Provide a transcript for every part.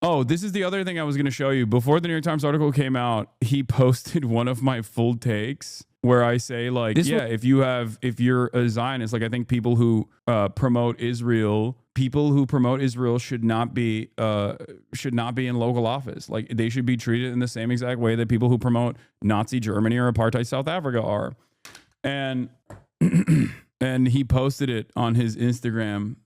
Oh, this is the other thing I was going to show you. Before the New York Times article came out, he posted one of my full takes where I say, like, if you're a Zionist, like, I think people who promote Israel should not be in local office. Like, they should be treated in the same exact way that people who promote Nazi Germany or apartheid South Africa are. And and he posted it on his Instagram.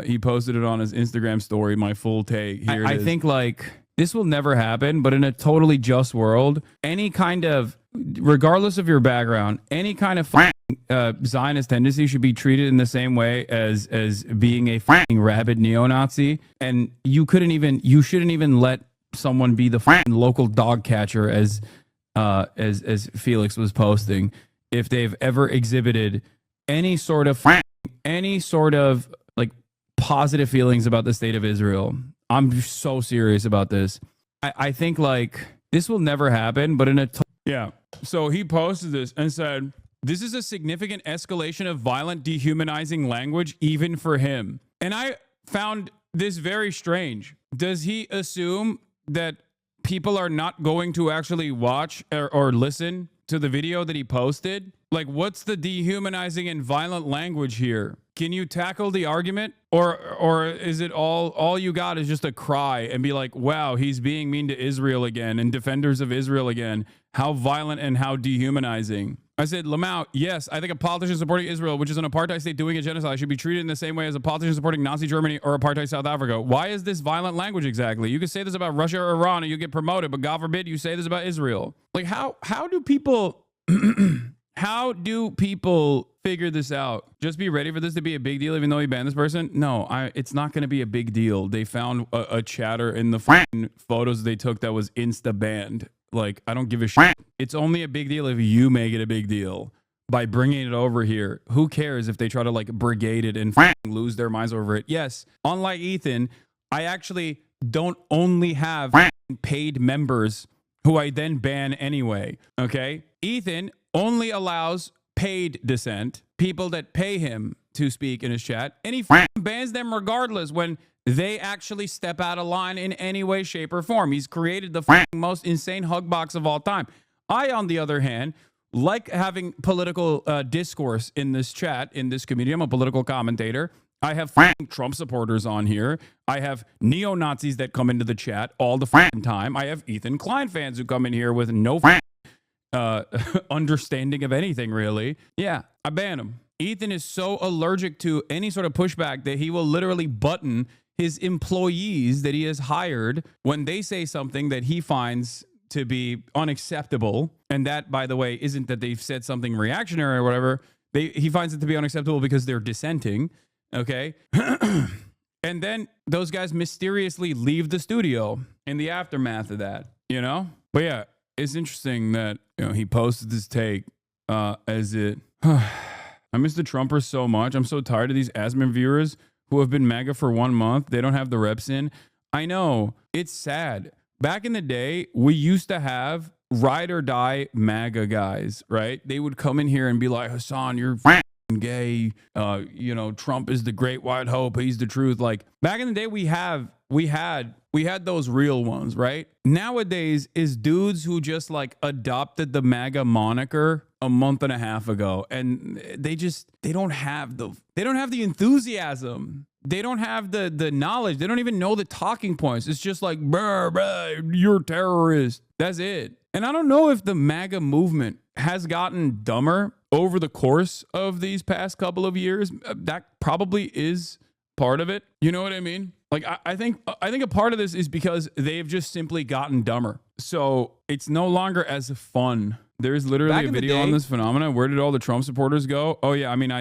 He posted it on his Instagram story, my full take. Here it is. I think, like, this will never happen, but in a totally just world, any kind of, regardless of your background, any kind of Zionist tendency should be treated in the same way as being a rabid neo-Nazi. And you shouldn't even let someone be the local dog catcher, as Felix was posting, if they've ever exhibited any sort of like positive feelings about the state of Israel. I'm so serious about this. I think, like, this will never happen, but in a so he posted this and said, this is a significant escalation of violent, dehumanizing language, even for him. And I found this very strange. Does he assume that people are not going to actually watch or listen to the video that he posted? Like, what's the dehumanizing and violent language here? Can you tackle the argument? Or is it all you got is just a cry and be like, wow, he's being mean to Israel again and defenders of Israel again. How violent and how dehumanizing. I said, Lamau, yes, I think a politician supporting Israel, which is an apartheid state doing a genocide, should be treated in the same way as a politician supporting Nazi Germany or apartheid South Africa. Why is this violent language exactly? You can say this about Russia or Iran and you get promoted, but God forbid you say this about Israel. Like, how do people how do people figure this out? Just be ready for this to be a big deal, even though he banned this person? No, it's not going to be a big deal. They found a chatter in the photos they took that was insta banned. Like, I don't give a shit. It's only a big deal if you make it a big deal by bringing it over here. Who cares if they try to, like, brigade it and lose their minds over it? Yes, unlike Ethan, I actually don't only have paid members who I then ban anyway. Okay, Ethan only allows paid dissent, people that pay him to speak in his chat, and he bans them regardless when they actually step out of line in any way, shape, or form. He's created the most insane hug box of all time. I, on the other hand, like having political discourse in this chat, in this community. I'm a political commentator. I have Trump supporters on here. I have neo-Nazis that come into the chat all the time. I have Ethan Klein fans who come in here with no understanding of anything, really. Yeah, I ban him. Ethan is so allergic to any sort of pushback that he will literally button his employees that he has hired when they say something that he finds to be unacceptable. And that, by the way, isn't that they've said something reactionary or whatever. He finds it to be unacceptable because they're dissenting. Okay. And then those guys mysteriously leave the studio in the aftermath of that, you know? But yeah, it's interesting that, you know, he posted this take as it... I miss the Trumpers so much. I'm so tired of these Asman viewers who have been MAGA for 1 month. They don't have the reps in. I know. It's sad. Back in the day, we used to have ride or die MAGA guys, right? They would come in here and be like, Hasan, you're gay. You know, Trump is the great white hope. He's the truth. Like, back in the day, we had those real ones, right? Nowadays is dudes who just, like, adopted the MAGA moniker a month and a half ago, and they don't have the enthusiasm. They don't have the knowledge. They don't even know the talking points. It's just like, you're a terrorist. That's it. And I don't know if the MAGA movement has gotten dumber over the course of these past couple of years. That probably is part of it. You know what I mean? Like, I think a part of this is because they've just simply gotten dumber. So it's no longer as fun. There's literally a video on this phenomenon. Where did all the Trump supporters go? Oh, yeah. I mean, I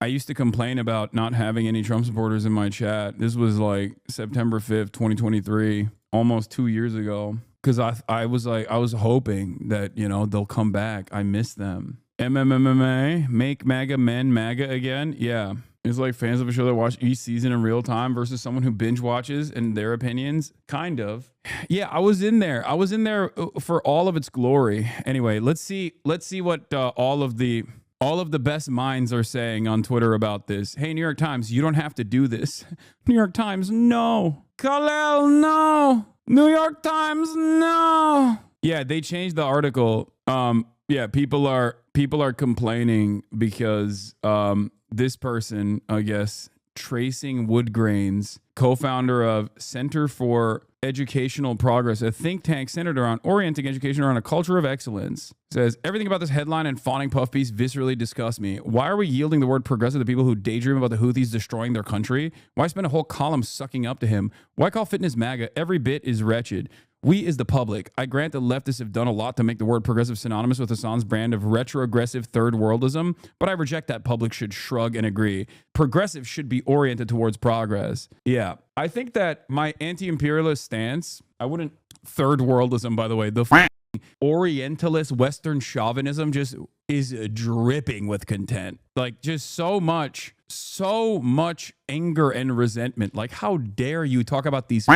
used to complain about not having any Trump supporters in my chat. This was like September 5th, 2023, almost 2 years ago. Because I was hoping that, you know, they'll come back. I miss them. MMMA, make MAGA men MAGA again. Yeah. It's like fans of a show that watch each season in real time versus someone who binge watches and their opinions. Kind of. Yeah, I was in there. I was in there for all of its glory. Anyway, let's see what all of the best minds are saying on Twitter about this. Hey, New York Times, you don't have to do this. New York Times, no. Khalil, no. New York Times, no. Yeah, they changed the article. Yeah, people are complaining because this person, I guess, Tracing Woodgrains, co-founder of Center for Educational Progress, a think tank centered around orienting education around a culture of excellence, says, everything about this headline and fawning puff piece viscerally disgusts me. Why are we yielding the word progressive to people who daydream about the Houthis destroying their country? Why spend a whole column sucking up to him? Why call fitness MAGA? Every bit is wretched. We is the public. I grant the leftists have done a lot to make the word progressive synonymous with Hasan's brand of retrogressive third worldism, but I reject that. Public should shrug and agree. Progressive should be oriented towards progress. Yeah. I think that my anti-imperialist stance, I wouldn't, third worldism, by the way, the Orientalist Western chauvinism just is dripping with content. Like, just so much anger and resentment. Like, how dare you talk about these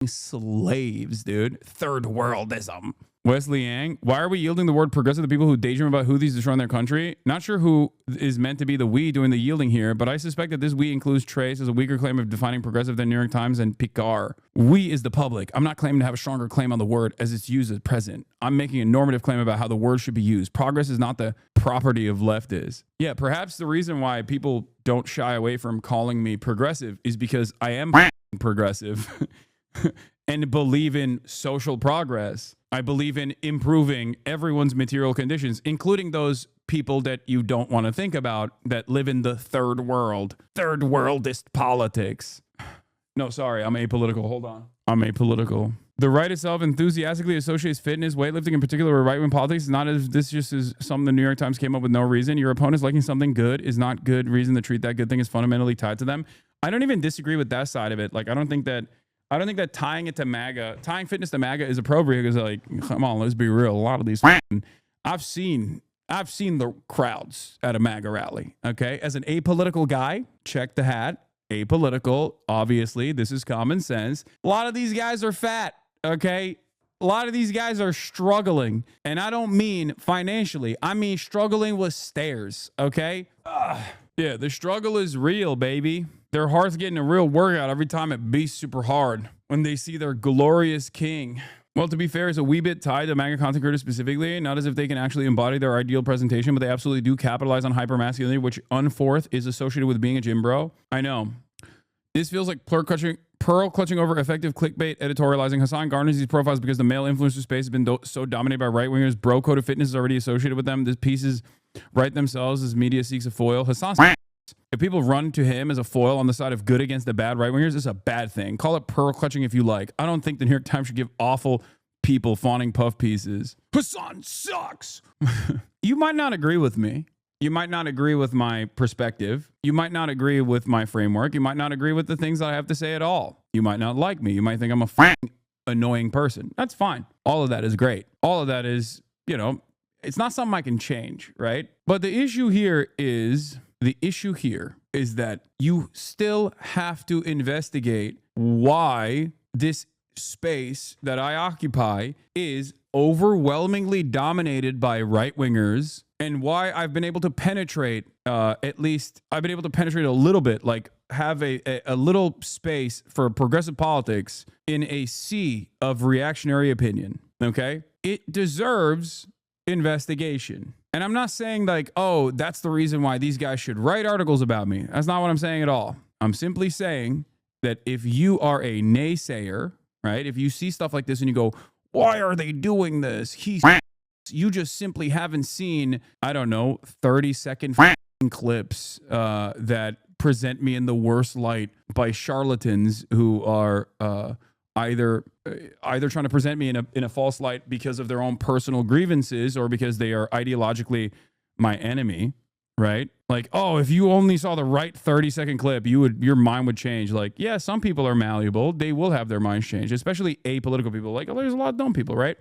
slaves, dude? Third worldism. Wesley Yang, why are we yielding the word progressive to people who daydream about Houthis destroying their country? Not sure who is meant to be the we doing the yielding here, but I suspect that this we includes Trace as a weaker claim of defining progressive than New York Times and Picard. We is the public. I'm not claiming to have a stronger claim on the word as it's used at present. I'm making a normative claim about how the word should be used. Progress is not the property of leftists. Yeah, perhaps the reason why people don't shy away from calling me progressive is because I am progressive and believe in social progress. I believe in improving everyone's material conditions, including those people that you don't want to think about that live in the third world. Third worldist politics. No, sorry, I'm apolitical. Hold on. I'm apolitical. The right itself enthusiastically associates fitness, weightlifting in particular with right-wing politics. Not as this just is something the New York Times came up with no reason. Your opponents liking something good is not good reason to treat that good thing is fundamentally tied to them. I don't even disagree with that side of it. Like, I don't think that tying it to MAGA, tying fitness to MAGA is appropriate because, like, come on, let's be real. A lot of these, I've seen the crowds at a MAGA rally. Okay, as an apolitical guy, check the hat. Apolitical, obviously, this is common sense. A lot of these guys are fat. Okay, a lot of these guys are struggling, and I don't mean financially. I mean struggling with stairs. Okay, yeah, the struggle is real, baby. Their heart's getting a real workout every time it beats super hard when they see their glorious king. Well, to be fair, it's a wee bit tied to MAGA content creators specifically, not as if they can actually embody their ideal presentation, but they absolutely do capitalize on hypermasculinity, which unforth is associated with being a gym bro. I know. This feels like pearl clutching over effective clickbait editorializing. Hasan garners these profiles because the male influencer space has been so dominated by right-wingers. Bro code of fitness is already associated with them. These pieces write themselves as media seeks a foil. Hasan's if people run to him as a foil on the side of good against the bad right-wingers, it's a bad thing. Call it pearl clutching if you like. I don't think the New York Times should give awful people fawning puff pieces. Hasan sucks. You might not agree with me. You might not agree with my perspective. You might not agree with my framework. You might not agree with the things that I have to say at all. You might not like me. You might think I'm a annoying person. That's fine. All of that is great. All of that is, it's not something I can change, right? But the issue here is that you still have to investigate why this space that I occupy is overwhelmingly dominated by right-wingers and why I've been able to penetrate, I've been able to penetrate a little bit, like have a little space for progressive politics in a sea of reactionary opinion, okay? It deserves investigation. And I'm not saying like, oh, that's the reason why these guys should write articles about me. That's not what I'm saying at all. I'm simply saying that if you are a naysayer, right? If you see stuff like this and you go, why are they doing this? You just simply haven't seen, 30-second clips that present me in the worst light by charlatans who are either trying to present me in a false light because of their own personal grievances or because they are ideologically my enemy, right? Like, oh, if you only saw the right 30-second clip, your mind would change. Like, yeah, some people are malleable. They will have their minds change, especially apolitical people. Like, oh, there's a lot of dumb people, right?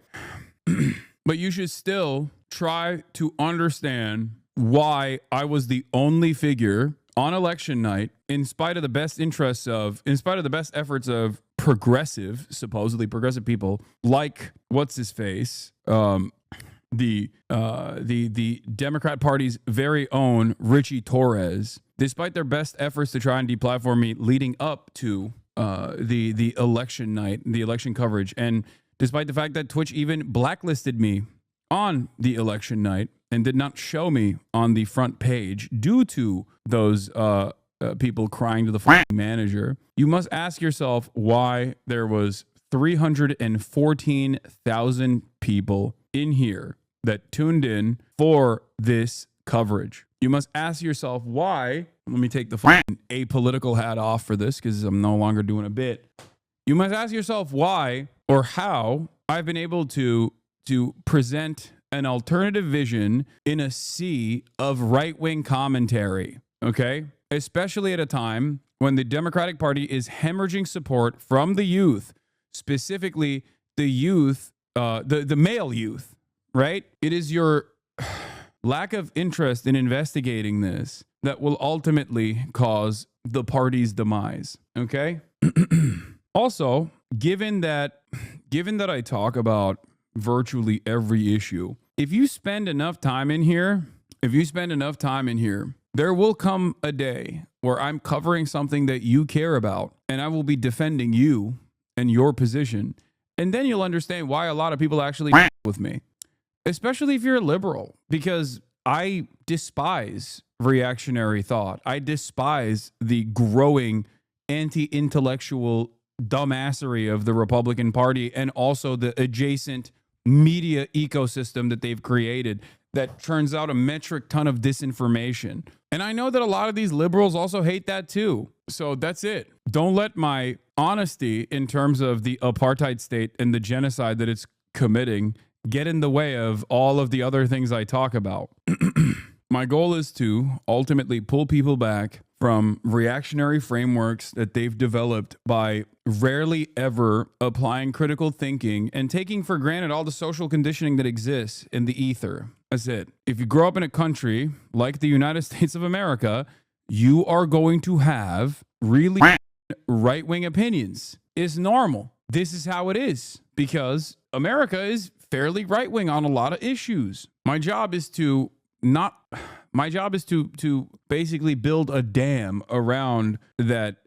But you should still try to understand why I was the only figure on election night, in spite of the best efforts of supposedly progressive people, like what's his face, the Democrat Party's very own Richie Torres, despite their best efforts to try and deplatform me leading up to the election night, the election coverage, and despite the fact that Twitch even blacklisted me on the election night and did not show me on the front page due to those people crying to the manager, you must ask yourself why there was 314,000 people in here that tuned in for this coverage. You must ask yourself why. Let me take the apolitical hat off for this because I'm no longer doing a bit. You must ask yourself why or how I've been able to present an alternative vision in a sea of right-wing commentary, okay? Especially at a time when the Democratic Party is hemorrhaging support from the youth, specifically the youth, the male youth, right? It is your lack of interest in investigating this that will ultimately cause the party's demise, okay? Also, given that I talk about virtually every issue, if you spend enough time in here, there will come a day where I'm covering something that you care about and I will be defending you and your position. And then you'll understand why a lot of people actually with me, especially if you're a liberal, because I despise reactionary thought. I despise the growing anti-intellectual dumbassery of the Republican Party and also the adjacent media ecosystem that they've created that turns out a metric ton of disinformation. And I know that a lot of these liberals also hate that too. So that's it. Don't let my honesty in terms of the apartheid state and the genocide that it's committing get in the way of all of the other things I talk about. My goal is to ultimately pull people back from reactionary frameworks that they've developed by rarely ever applying critical thinking and taking for granted all the social conditioning that exists in the ether. That's it. If you grow up in a country like the United States of America, you are going to have really right-wing opinions. It's normal. This is how it is because America is fairly right-wing on a lot of issues. My job is to basically build a dam around that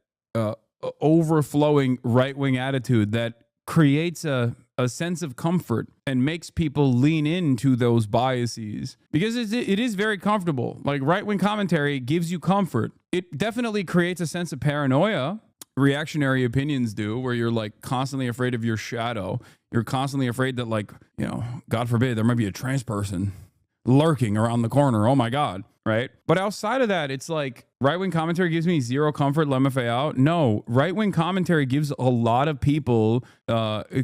overflowing right-wing attitude that creates a sense of comfort and makes people lean into those biases because it is very comfortable. Like right-wing commentary gives you comfort. It definitely creates a sense of paranoia. Reactionary opinions do, where you're like constantly afraid of your shadow. You're constantly afraid that, like, you know, God forbid, there might be a trans person lurking around the corner. Oh my God. Right. But outside of that, it's like right-wing commentary gives me zero comfort. Let me fade out. No, right-wing commentary gives a lot of people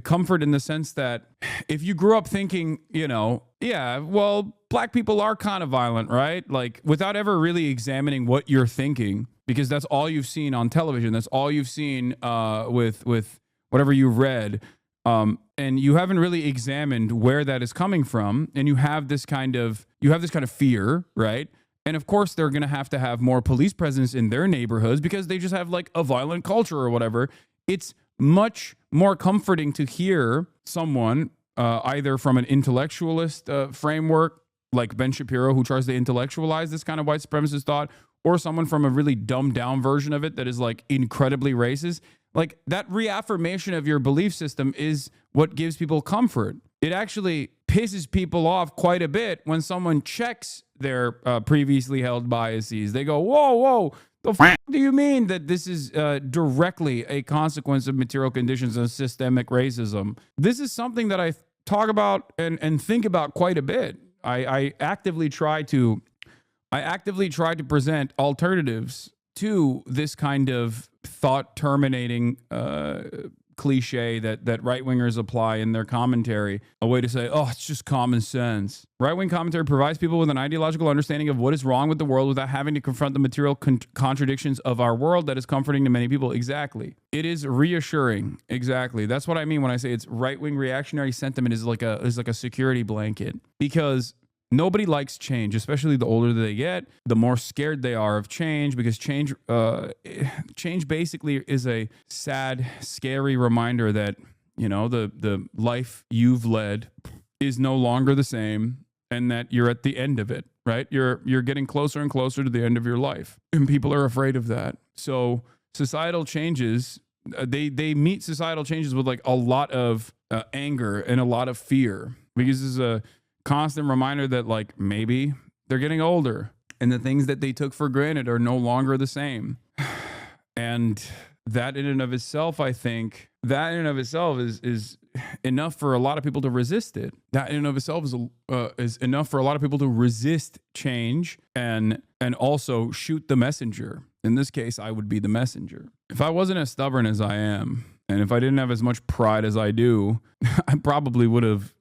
comfort in the sense that if you grew up thinking, you know, yeah, well, black people are kind of violent, right? Like without ever really examining what you're thinking, because that's all you've seen on television. That's all you've seen with whatever you read. And you haven't really examined where that is coming from. And you have this kind of fear, right? And of course, they're going to have more police presence in their neighborhoods because they just have like a violent culture or whatever. It's much more comforting to hear someone either from an intellectualist framework like Ben Shapiro, who tries to intellectualize this kind of white supremacist thought, or someone from a really dumbed down version of it that is like incredibly racist. Like that reaffirmation of your belief system is what gives people comfort. It actually pisses people off quite a bit when someone checks their previously held biases. They go, whoa, the f*** do you mean that this is directly a consequence of material conditions and systemic racism? This is something that I talk about and think about quite a bit. I actively try to present alternatives to this kind of thought terminating cliche that right-wingers apply in their commentary, a way to say, oh, it's just common sense. Right-wing commentary provides people with an ideological understanding of what is wrong with the world without having to confront the material contradictions of our world that is comforting to many people. Exactly. It is reassuring. Exactly. That's what I mean when I say it's right-wing reactionary sentiment is like a security blanket, because nobody likes change, especially the older they get, the more scared they are of change, because change basically is a sad, scary reminder that, you know, the life you've led is no longer the same and that you're at the end of it, right? You're getting closer and closer to the end of your life, and people are afraid of that. So societal changes they meet societal changes with like a lot of anger and a lot of fear, because it's a constant reminder that like maybe they're getting older and the things that they took for granted are no longer the same. And that in and of itself, I think that in and of itself is enough for a lot of people to resist it. That in and of itself is enough for a lot of people to resist change and also shoot the messenger. In this case, I would be the messenger. If I wasn't as stubborn as I am, and if I didn't have as much pride as I do, I probably would have,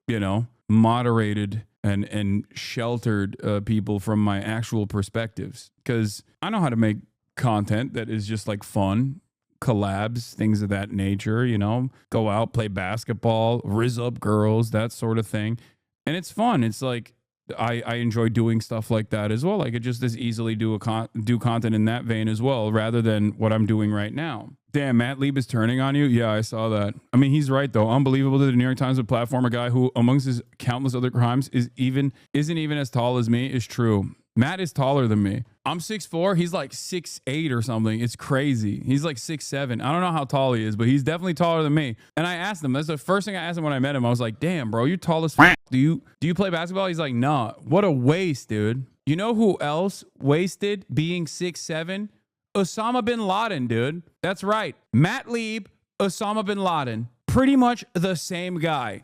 moderated and sheltered people from my actual perspectives, because I know how to make content that is just like fun, collabs, things of that nature, go out, play basketball, rizz up girls, that sort of thing. And it's fun. It's like, I enjoy doing stuff like that as well. I could just as easily do content in that vein as well, rather than what I'm doing right now. Damn, Matt Lieb is turning on you. Yeah, I saw that. I mean, he's right though. Unbelievable that the New York Times would platform a guy who, amongst his countless other crimes, isn't even as tall as me. Is true. Matt is taller than me. I'm 6'4". He's like 6'8" or something. It's crazy. He's like 6'7". I don't know how tall he is, but he's definitely taller than me. And I asked him, that's the first thing I asked him when I met him. I was like, damn, bro, you're tall as f***. Do you play basketball? He's like, nah. What a waste, dude. You know who else wasted being 6'7"? Osama bin Laden, dude. That's right. Matt Lieb, Osama bin Laden. Pretty much the same guy.